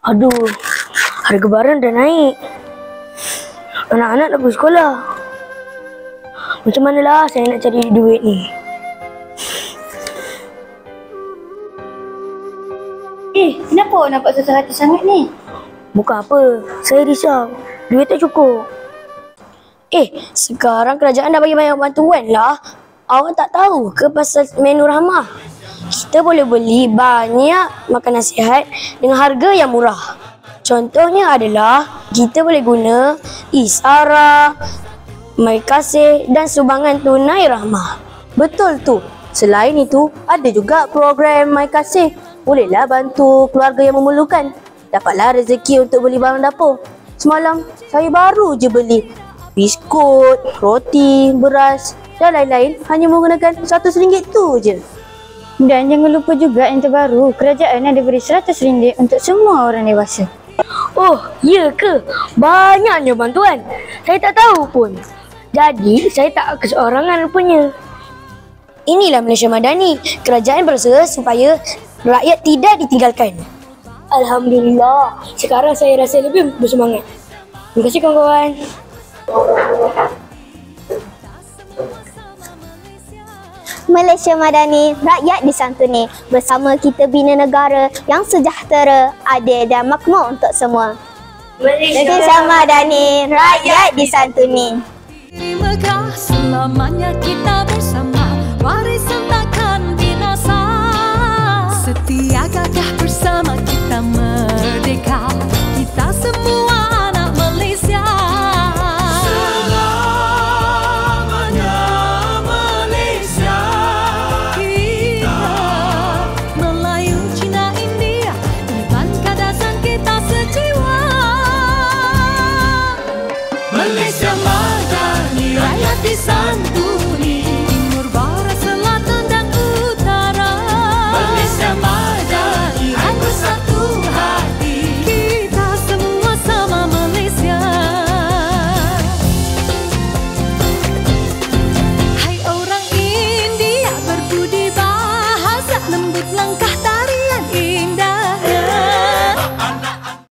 Aduh, harga barang dah naik. Anak-anak nak pergi sekolah. Macam manalah saya nak cari duit ni? Kenapa nampak susah hati sangat ni? Bukan apa, saya risau. Duit tak cukup. Sekarang kerajaan dah bagi banyak bantuan lah. Awak tak tahu ke pasal menu rahmah? Kita boleh beli banyak makanan sihat dengan harga yang murah. Contohnya adalah kita boleh guna Isara, Mai Kasih dan sumbangan tunai rahmah. Betul tu. Selain itu, ada juga program Mai Kasih. Bolehlah bantu keluarga yang memerlukan. Dapatlah rezeki untuk beli barang dapur. Semalam, saya baru je beli biskut, roti, beras dan lain-lain hanya menggunakan RM100 tu je. Dan jangan lupa juga yang terbaru, kerajaan ada beri RM100 untuk semua orang dewasa. Oh, ya ke? Banyaknya bantuan. Saya tak tahu pun. Jadi, saya tak keseorangan rupanya. Inilah Malaysia Madani. Kerajaan berusaha supaya rakyat tidak ditinggalkan. Alhamdulillah. Sekarang saya rasa lebih bersemangat. Terima kasih kawan-kawan. Malaysia Madani, rakyat disantuni. Bersama kita bina negara yang sejahtera, adil dan makmur untuk semua. Malaysia Madani, rakyat disantuni. Di megah selamanya kita bersama.